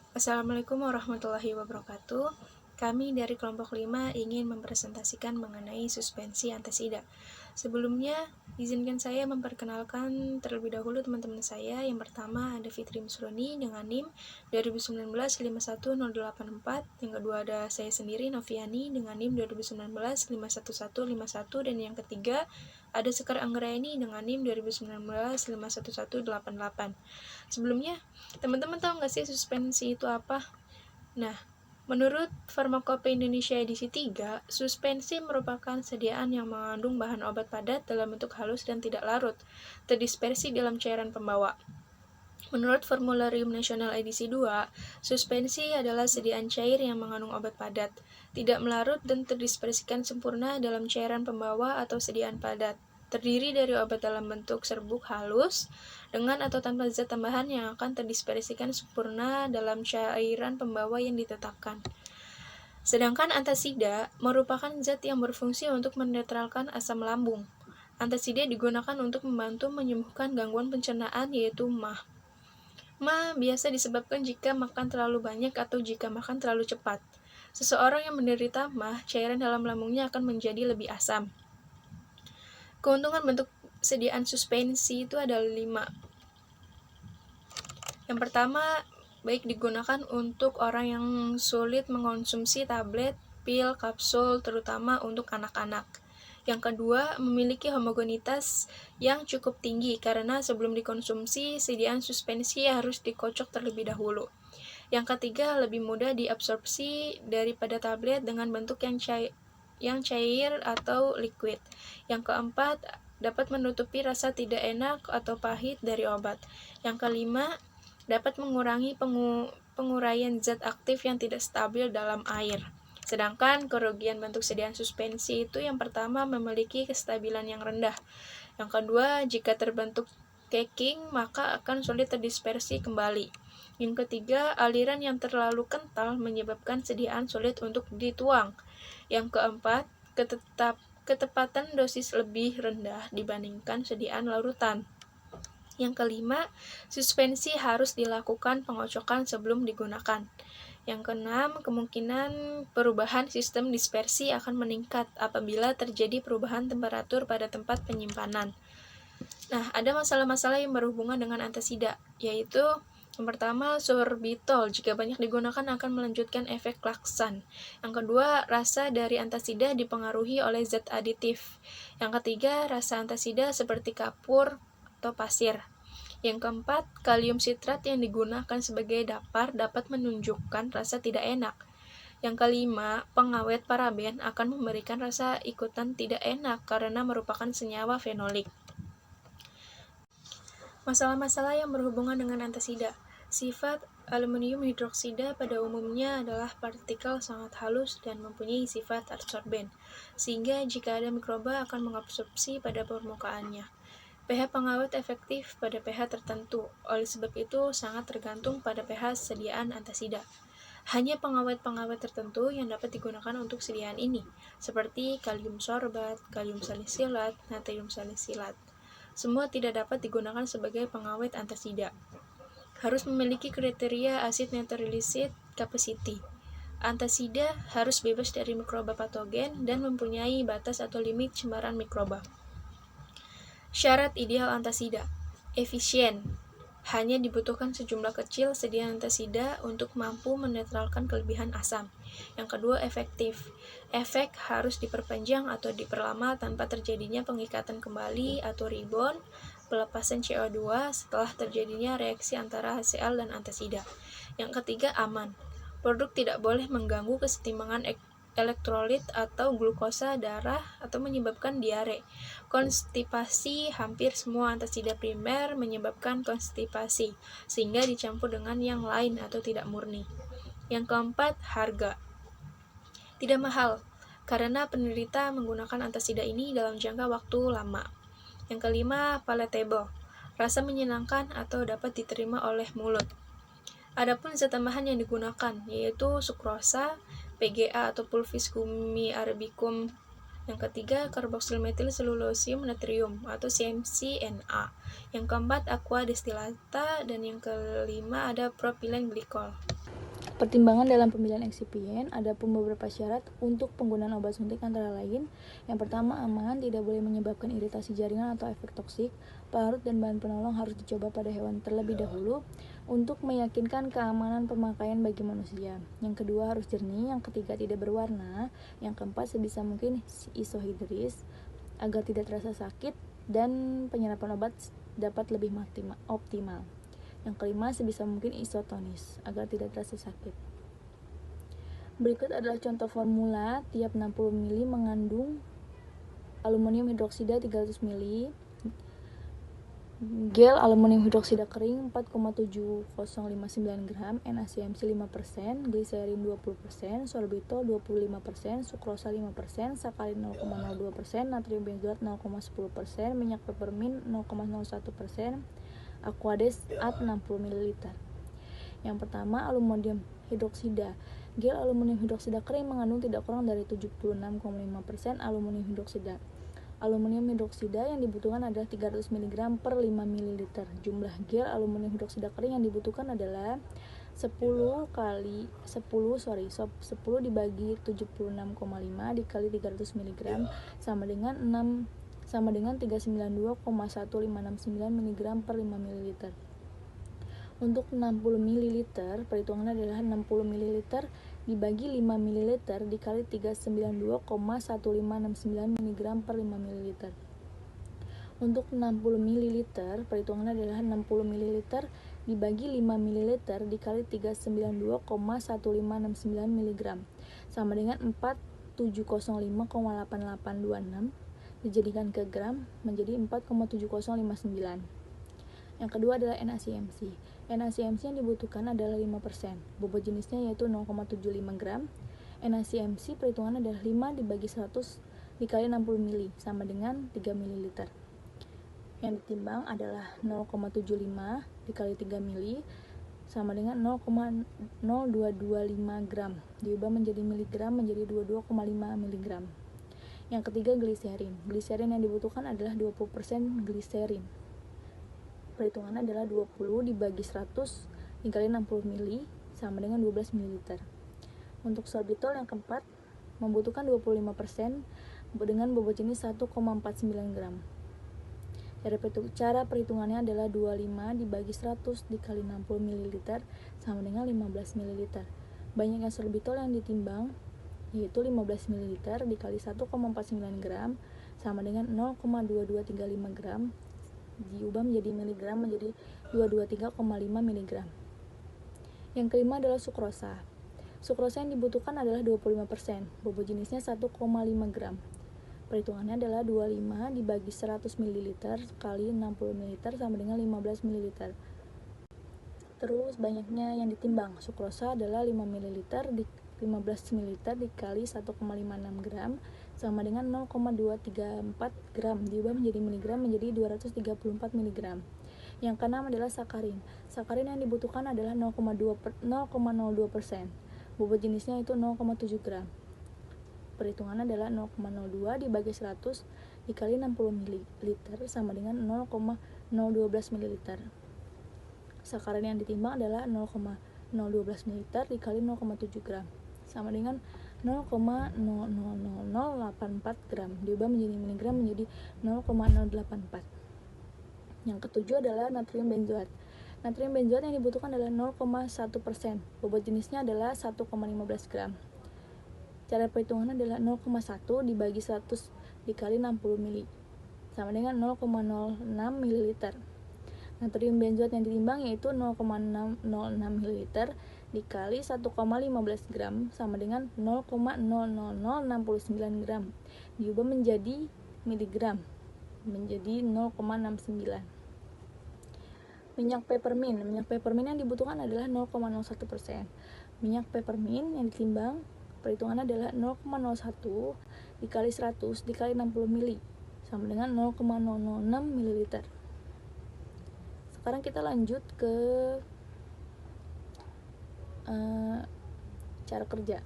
Assalamualaikum warahmatullahi wabarakatuh. Kami dari kelompok 5 ingin mempresentasikan mengenai suspensi antasida. Sebelumnya, izinkan saya memperkenalkan terlebih dahulu teman-teman saya. Yang pertama ada Fitri Musroni dengan NIM 2019-51084. Yang kedua ada saya sendiri Noviani dengan NIM 2019-51151. Dan yang ketiga ada Sekar Anggraini dengan NIM 2019-51188. Sebelumnya, teman-teman tahu nggak sih suspensi itu apa? Nah, menurut Farmakope Indonesia edisi 3, suspensi merupakan sediaan yang mengandung bahan obat padat dalam bentuk halus dan tidak larut, terdispersi dalam cairan pembawa. Menurut Formularium Nasional edisi 2, suspensi adalah sediaan cair yang mengandung obat padat, tidak melarut dan terdispersikan sempurna dalam cairan pembawa atau sediaan padat. Terdiri dari obat dalam bentuk serbuk halus, dengan atau tanpa zat tambahan yang akan terdispersikan sempurna dalam cairan pembawa yang ditetapkan. Sedangkan antasida merupakan zat yang berfungsi untuk menetralkan asam lambung. Antasida digunakan untuk membantu menyembuhkan gangguan pencernaan yaitu MAH. MAH biasa disebabkan jika makan terlalu banyak atau jika makan terlalu cepat. Seseorang yang menderita MAH, cairan dalam lambungnya akan menjadi lebih asam. Keuntungan bentuk sediaan suspensi itu ada 5. Yang pertama, baik digunakan untuk orang yang sulit mengonsumsi tablet, pil, kapsul, terutama untuk anak-anak. Yang kedua, memiliki homogenitas yang cukup tinggi karena sebelum dikonsumsi, sediaan suspensi harus dikocok terlebih dahulu. Yang ketiga, lebih mudah diabsorpsi daripada tablet dengan bentuk yang cair atau liquid. Yang keempat, dapat menutupi rasa tidak enak atau pahit dari obat. Yang kelima, dapat mengurangi penguraian zat aktif yang tidak stabil dalam air. Sedangkan kerugian bentuk sediaan suspensi itu yang pertama memiliki kestabilan yang rendah. Yang kedua, jika terbentuk caking maka akan sulit terdispersi kembali. Yang ketiga, aliran yang terlalu kental menyebabkan sediaan sulit untuk dituang. Yang keempat, ketepatan dosis lebih rendah dibandingkan sediaan larutan. Yang kelima, suspensi harus dilakukan pengocokan sebelum digunakan. Yang keenam, kemungkinan perubahan sistem dispersi akan meningkat apabila terjadi perubahan temperatur pada tempat penyimpanan. Nah, ada masalah-masalah yang berhubungan dengan antasida, yaitu yang pertama, sorbitol jika banyak digunakan akan melanjutkan efek laksan. Yang kedua, rasa dari antasida dipengaruhi oleh zat aditif. Yang ketiga, rasa antasida seperti kapur atau pasir. Yang keempat, kalium sitrat yang digunakan sebagai dapar dapat menunjukkan rasa tidak enak. Yang kelima, pengawet paraben akan memberikan rasa ikutan tidak enak karena merupakan senyawa fenolik. Masalah-masalah yang berhubungan dengan antasida. Sifat aluminium hidroksida pada umumnya adalah partikel sangat halus dan mempunyai sifat adsorben, sehingga jika ada mikroba akan mengabsorpsi pada permukaannya. pH pengawet efektif pada pH tertentu, oleh sebab itu sangat tergantung pada pH sediaan antasida. Hanya pengawet-pengawet tertentu yang dapat digunakan untuk sediaan ini, seperti kalium sorbat, kalium salisilat, natrium salisilat. Semua tidak dapat digunakan sebagai pengawet antasida. Harus memiliki kriteria acid neutralizing capacity. Antasida harus bebas dari mikroba patogen dan mempunyai batas atau limit cemaran mikroba. Syarat ideal antasida: efisien. Hanya dibutuhkan sejumlah kecil sediaan antasida untuk mampu menetralkan kelebihan asam. Yang kedua, efektif. Efek harus diperpanjang atau diperlama tanpa terjadinya pengikatan kembali atau rebound, pelepasan CO2 setelah terjadinya reaksi antara HCl dan antasida. Yang ketiga, aman. Produk tidak boleh mengganggu kesetimbangan elektrolit atau glukosa darah atau menyebabkan diare. Konstipasi. Hampir semua antasida primer menyebabkan konstipasi, sehingga dicampur dengan yang lain atau tidak murni. Yang keempat, harga. Tidak mahal, karena penderita menggunakan antasida ini dalam jangka waktu lama. Yang kelima, palatable. Rasa menyenangkan atau dapat diterima oleh mulut. Adapun zat tambahan yang digunakan yaitu sukrosa, PGA atau pulvis gummi arabicum. Yang ketiga, karboksil metil selulosium natrium atau CMCNA. Yang keempat, aqua destillata, dan yang kelima ada propylen glikol. Pertimbangan dalam pemilihan eksipien, ada pun beberapa syarat untuk penggunaan obat suntik antara lain. Yang pertama, aman, tidak boleh menyebabkan iritasi jaringan atau efek toksik. Pelarut dan bahan penolong harus dicoba pada hewan terlebih dahulu untuk meyakinkan keamanan pemakaian bagi manusia. Yang kedua, harus jernih. Yang ketiga, tidak berwarna. Yang keempat, sebisa mungkin isohidris agar tidak terasa sakit dan penyerapan obat dapat lebih optimal. Yang kelima, sebisa mungkin isotonis agar tidak terasa sakit. Berikut adalah contoh formula. Tiap 60 ml mengandung aluminium hidroksida 300 ml, gel aluminium hidroksida kering 4,7059 gram, NaCMC 5%, gliserin 20%, sorbitol 25%, sukrosa 5%, sakarin 0,02%, natrium benzoat 0,10%, minyak peppermint 0,01%, Aquades at 60 ml. Yang pertama, aluminium hidroksida. Gel aluminium hidroksida kering mengandung tidak kurang dari 76,5% aluminium hidroksida. Aluminium hidroksida yang dibutuhkan adalah 300 mg per 5 ml. Jumlah gel aluminium hidroksida kering yang dibutuhkan adalah 10 dibagi 76,5 dikali 300 mg sama dengan 392,1569 mg per 5 ml. Untuk 60 ml, perhitungannya adalah 60 ml dibagi 5 ml dikali 392,1569 mg per 5 ml. Untuk 60 ml, perhitungannya adalah 60 ml dibagi 5 ml dikali 392,1569 mg sama dengan 4705,8826 dijadikan ke gram menjadi 4,7059. Yang kedua adalah NaCMC. NaCMC yang dibutuhkan adalah 5%. Bobot jenisnya yaitu 0,75 gram. NaCMC perhitungan adalah 5 dibagi 100 dikali 60 ml sama dengan 3 ml. Yang ditimbang adalah 0,75 dikali 3 ml sama dengan 0,0225 gram. Diubah menjadi miligram menjadi 22,5 mg. Yang ketiga, gliserin. Gliserin yang dibutuhkan adalah 20% gliserin. Perhitungannya adalah 20 dibagi 100 dikali 60 ml sama dengan 12 ml. Untuk sorbitol yang keempat membutuhkan 25% dengan bobot jenis 1,49 gram. Cara perhitungannya adalah 25 dibagi 100 dikali 60 ml sama dengan 15 ml. Banyaknya sorbitol yang ditimbang yaitu 15 ml dikali 1,49 gram sama dengan 0,2235 gram diubah menjadi miligram menjadi 223,5 mg. Yang kelima adalah sukrosa. Sukrosa yang dibutuhkan adalah 25%. Bobot jenisnya 1,5 gram. Perhitungannya adalah 25 dibagi 100 ml kali 60 ml sama dengan 15 ml. Terus banyaknya yang ditimbang. Sukrosa adalah 5 ml di 15 ml dikali 1,56 gram sama dengan 0,234 gram diubah menjadi miligram menjadi 234 mg. Yang keenam adalah sakarin. Sakarin yang dibutuhkan adalah 0,02%. Bobot jenisnya itu 0,7 gram. Perhitungannya adalah 0,02 dibagi 100 dikali 60 ml sama dengan 0,012 ml. Sakarin yang ditimbang adalah 0,012 ml dikali 0,7 gram sama dengan 0,00084 gram diubah menjadi miligram menjadi 0,084. Yang ketujuh adalah natrium benzoat. Natrium benzoat yang dibutuhkan adalah 0,1%. Bobot jenisnya adalah 1,15 gram. Cara perhitungannya adalah 0,1 dibagi 100 dikali 60 ml sama dengan 0,06 ml. Natrium benzoat yang ditimbang yaitu 0,606 ml dikali 1,15 gram sama dengan 0,00069 gram diubah menjadi miligram menjadi 0,69. Minyak peppermint. Minyak peppermint yang dibutuhkan adalah 0,01%. Minyak peppermint yang ditimbang perhitungannya adalah 0,01 dikali 100 dikali 60 ml sama dengan 0,006 ml. Sekarang kita lanjut ke cara kerja.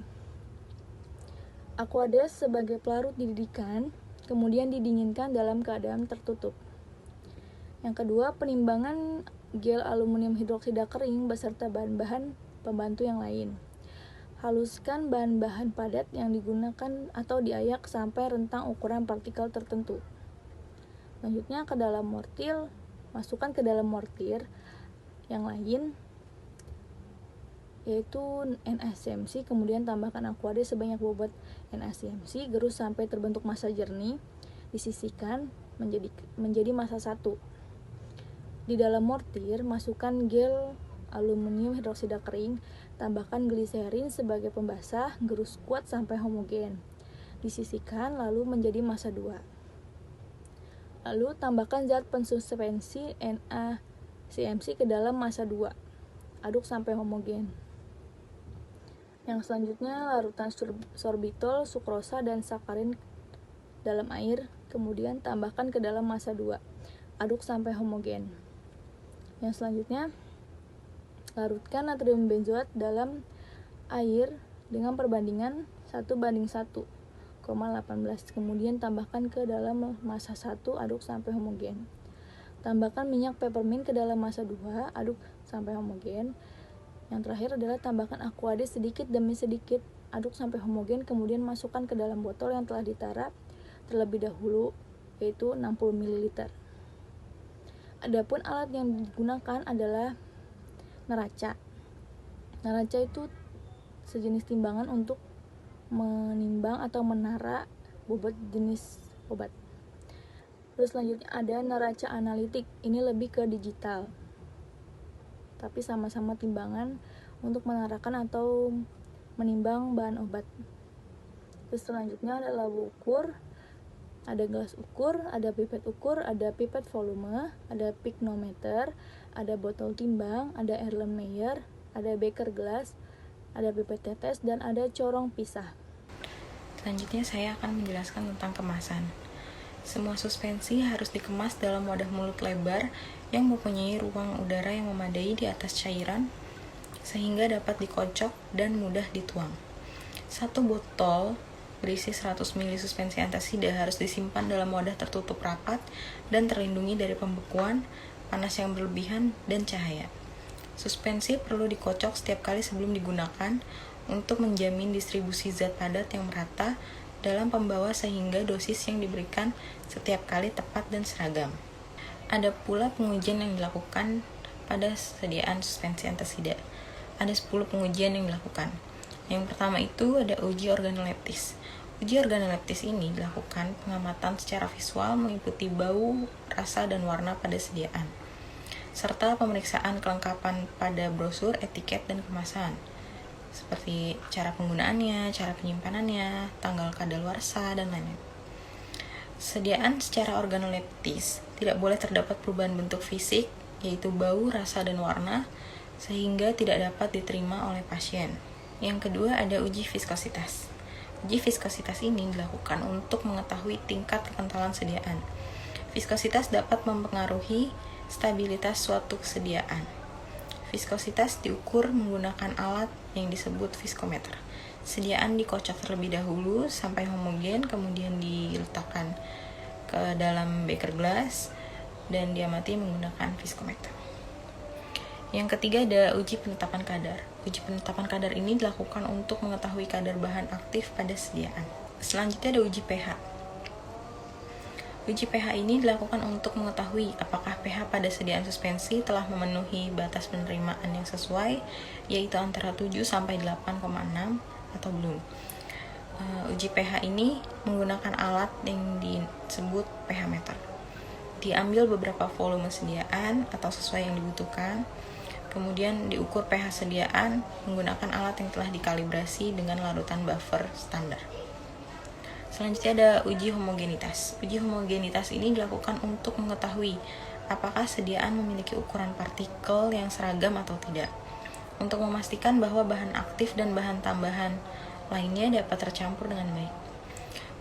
Aquades sebagai pelarut dididihkan, kemudian didinginkan dalam keadaan tertutup. Yang kedua, penimbangan gel aluminium hidroksida kering beserta bahan-bahan pembantu yang lain. Haluskan bahan-bahan padat yang digunakan atau diayak sampai rentang ukuran partikel tertentu. Selanjutnya ke dalam mortir, masukkan ke dalam mortir yang lain yaitu NaCMC, kemudian tambahkan aqua-D sebanyak bobot NaCMC, gerus sampai terbentuk massa jernih, disisihkan menjadi massa 1. Di dalam mortir, masukkan gel aluminium hidroksida kering, tambahkan gliserin sebagai pembasah, gerus kuat sampai homogen. Disisihkan lalu menjadi massa 2. Lalu tambahkan zat pensuspensi NaCMC ke dalam massa 2. Aduk sampai homogen. Yang selanjutnya larutan sorbitol, sukrosa, dan sakarin dalam air, kemudian tambahkan ke dalam massa 2. Aduk sampai homogen. Yang selanjutnya larutkan natrium benzoat dalam air dengan perbandingan 1:1,18. Kemudian tambahkan ke dalam massa 1, aduk sampai homogen. Tambahkan minyak peppermint ke dalam massa 2, aduk sampai homogen. Yang terakhir adalah tambahkan aqua-D sedikit demi sedikit, aduk sampai homogen, kemudian masukkan ke dalam botol yang telah ditara terlebih dahulu, yaitu 60 ml. Adapun alat yang digunakan adalah neraca. Neraca itu sejenis timbangan untuk menimbang atau menara bobot jenis obat. Terus selanjutnya ada neraca analitik. Ini lebih ke digital, tapi sama-sama timbangan untuk menarakan atau menimbang bahan obat. Terus selanjutnya ada labu ukur, ada gelas ukur, ada pipet ukur, ada pipet volume, ada piknometer, ada botol timbang, ada Erlenmeyer, ada beker gelas, ada pipet tetes, dan ada corong pisah. Selanjutnya saya akan menjelaskan tentang kemasan. Semua suspensi harus dikemas dalam wadah mulut lebar yang mempunyai ruang udara yang memadai di atas cairan sehingga dapat dikocok dan mudah dituang. Satu botol berisi 100 ml suspensi antasida harus disimpan dalam wadah tertutup rapat dan terlindungi dari pembekuan, panas yang berlebihan, dan cahaya. Suspensi perlu dikocok setiap kali sebelum digunakan untuk menjamin distribusi zat padat yang merata dalam pembawa sehingga dosis yang diberikan setiap kali tepat dan seragam. Ada pula pengujian yang dilakukan pada sediaan suspensi antasida. Ada 10 pengujian yang dilakukan. Yang pertama itu ada uji organoleptis. Uji organoleptis ini dilakukan pengamatan secara visual meliputi bau, rasa, dan warna pada sediaan, serta pemeriksaan kelengkapan pada brosur, etiket, dan kemasan, seperti cara penggunaannya, cara penyimpanannya, tanggal kadaluarsa, dan lain-lain. Sediaan secara organoleptis tidak boleh terdapat perubahan bentuk fisik, yaitu bau, rasa, dan warna, sehingga tidak dapat diterima oleh pasien. Yang kedua ada uji viskositas. Uji viskositas ini dilakukan untuk mengetahui tingkat kekentalan sediaan. Viskositas dapat mempengaruhi stabilitas suatu kesediaan. Viskositas diukur menggunakan alat yang disebut viskometer. Sediaan dikocok terlebih dahulu sampai homogen, kemudian diletakkan ke dalam beker gelas dan diamati menggunakan viskometer. Yang ketiga ada uji penetapan kadar. Uji penetapan kadar ini dilakukan untuk mengetahui kadar bahan aktif pada sediaan. Selanjutnya ada uji pH. Uji pH ini dilakukan untuk mengetahui apakah pH pada sediaan suspensi telah memenuhi batas penerimaan yang sesuai, yaitu antara 7 sampai 8,6 atau belum. Uji pH ini menggunakan alat yang disebut pH meter. Diambil beberapa volume sediaan atau sesuai yang dibutuhkan, kemudian diukur pH sediaan menggunakan alat yang telah dikalibrasi dengan larutan buffer standar. Selanjutnya ada uji homogenitas. Uji homogenitas ini dilakukan untuk mengetahui apakah sediaan memiliki ukuran partikel yang seragam atau tidak, untuk memastikan bahwa bahan aktif dan bahan tambahan lainnya dapat tercampur dengan baik.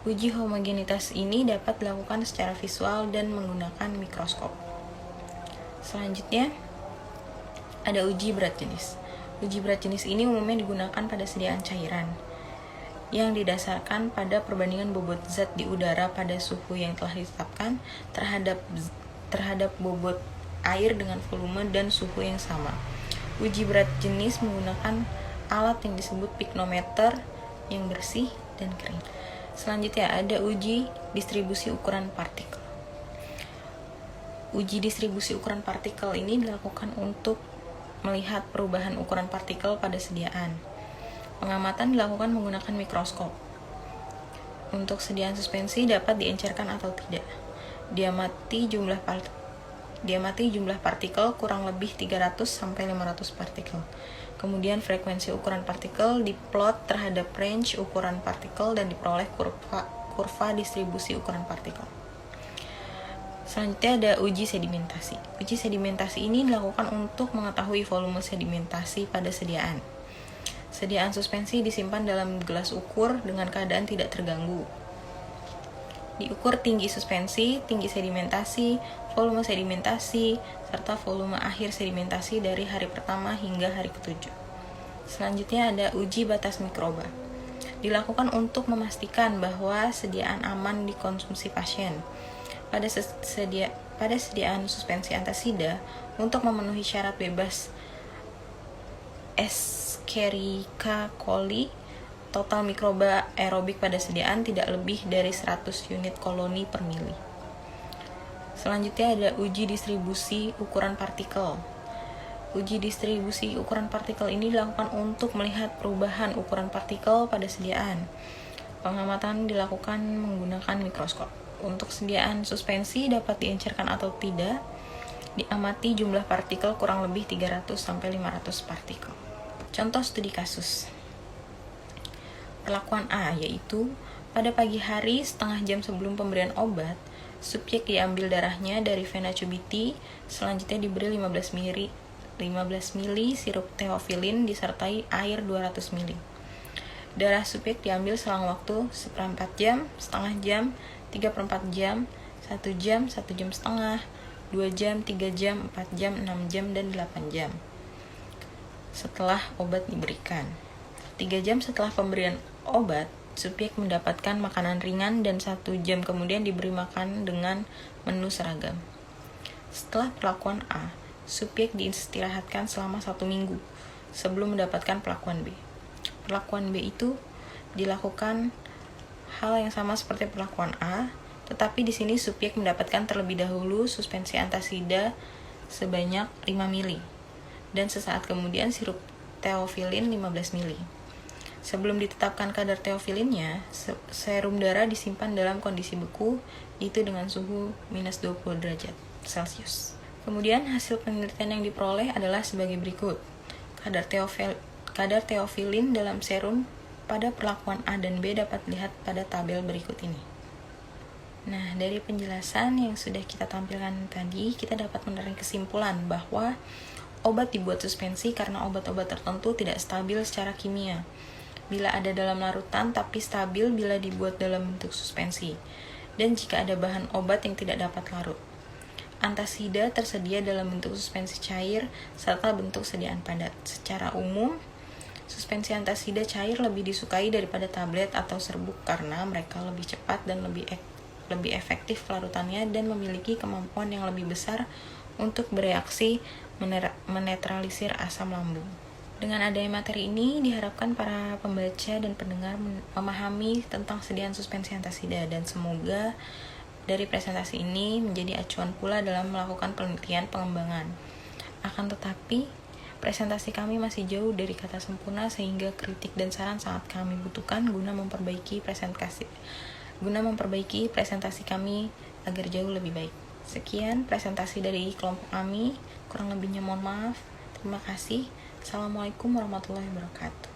Uji homogenitas ini dapat dilakukan secara visual dan menggunakan mikroskop. Selanjutnya ada uji berat jenis. Uji berat jenis ini umumnya digunakan pada sediaan cairan yang didasarkan pada perbandingan bobot zat di udara pada suhu yang telah ditetapkan terhadap bobot air dengan volume dan suhu yang sama. Uji berat jenis menggunakan alat yang disebut pignometer yang bersih dan kering. Selanjutnya ada uji distribusi ukuran partikel. Uji distribusi ukuran partikel ini dilakukan untuk melihat perubahan ukuran partikel pada sediaan. Pengamatan dilakukan menggunakan mikroskop. Untuk sediaan suspensi dapat diencerkan atau tidak. Diamati jumlah partikel kurang lebih 300 sampai 500 partikel. Kemudian frekuensi ukuran partikel diplot terhadap range ukuran partikel dan diperoleh kurva distribusi ukuran partikel. Selanjutnya ada uji sedimentasi. Uji sedimentasi ini dilakukan untuk mengetahui volume sedimentasi pada sediaan. Sediaan suspensi disimpan dalam gelas ukur dengan keadaan tidak terganggu. Diukur tinggi suspensi, tinggi sedimentasi, volume sedimentasi, serta volume akhir sedimentasi dari hari pertama hingga hari ke-7. Selanjutnya ada uji batas mikroba. Dilakukan untuk memastikan bahwa sediaan aman dikonsumsi pasien. Pada sediaan suspensi antasida, untuk memenuhi syarat bebas Escherichia coli, total mikroba aerobik pada sediaan tidak lebih dari 100 unit koloni per mili. Selanjutnya ada uji distribusi ukuran partikel. Uji distribusi ukuran partikel ini dilakukan untuk melihat perubahan ukuran partikel pada sediaan. Pengamatan dilakukan menggunakan mikroskop. Untuk sediaan suspensi dapat diencerkan atau tidak, diamati jumlah partikel kurang lebih 300 sampai 500 partikel. Contoh studi kasus. Perlakuan A yaitu pada pagi hari setengah jam sebelum pemberian obat, subjek diambil darahnya dari vena cubiti, selanjutnya diberi 15 mili sirup teofilin disertai air 200 mili. Darah subjek diambil selang waktu seperempat jam, setengah jam, 3/4 jam, 1 jam, 1 jam setengah, 2 jam, 3 jam, 4 jam, 6 jam, dan 8 jam setelah obat diberikan. 3 jam setelah pemberian obat, subjek mendapatkan makanan ringan dan 1 jam kemudian diberi makan dengan menu seragam. Setelah perlakuan A, subjek diistirahatkan selama 1 minggu sebelum mendapatkan perlakuan B. Perlakuan B itu dilakukan hal yang sama seperti perlakuan A, tetapi di sini subjek mendapatkan terlebih dahulu suspensi antasida sebanyak 5 mili dan sesaat kemudian sirup teofilin 15 mili. Sebelum ditetapkan kadar teofilinnya, serum darah disimpan dalam kondisi beku, yaitu dengan suhu minus 20 derajat Celcius. Kemudian hasil penelitian yang diperoleh adalah sebagai berikut. Kadar teofilin dalam serum pada perlakuan A dan B dapat dilihat pada tabel berikut ini. Nah, dari penjelasan yang sudah kita tampilkan tadi, kita dapat menarik kesimpulan bahwa obat dibuat suspensi karena obat-obat tertentu tidak stabil secara kimia. Bila ada dalam larutan tapi stabil bila dibuat dalam bentuk suspensi, dan jika ada bahan obat yang tidak dapat larut. Antasida tersedia dalam bentuk suspensi cair serta bentuk sediaan padat. Secara umum, suspensi antasida cair lebih disukai daripada tablet atau serbuk karena mereka lebih cepat dan lebih efektif pelarutannya dan memiliki kemampuan yang lebih besar untuk bereaksi menetralisir asam lambung. Dengan adanya materi ini, diharapkan para pembaca dan pendengar memahami tentang sediaan suspensi antasida dan semoga dari presentasi ini menjadi acuan pula dalam melakukan penelitian pengembangan. Akan tetapi, presentasi kami masih jauh dari kata sempurna sehingga kritik dan saran sangat kami butuhkan guna memperbaiki presentasi kami agar jauh lebih baik. Sekian presentasi dari kelompok kami, kurang lebihnya mohon maaf. Terima kasih. Assalamualaikum warahmatullahi wabarakatuh.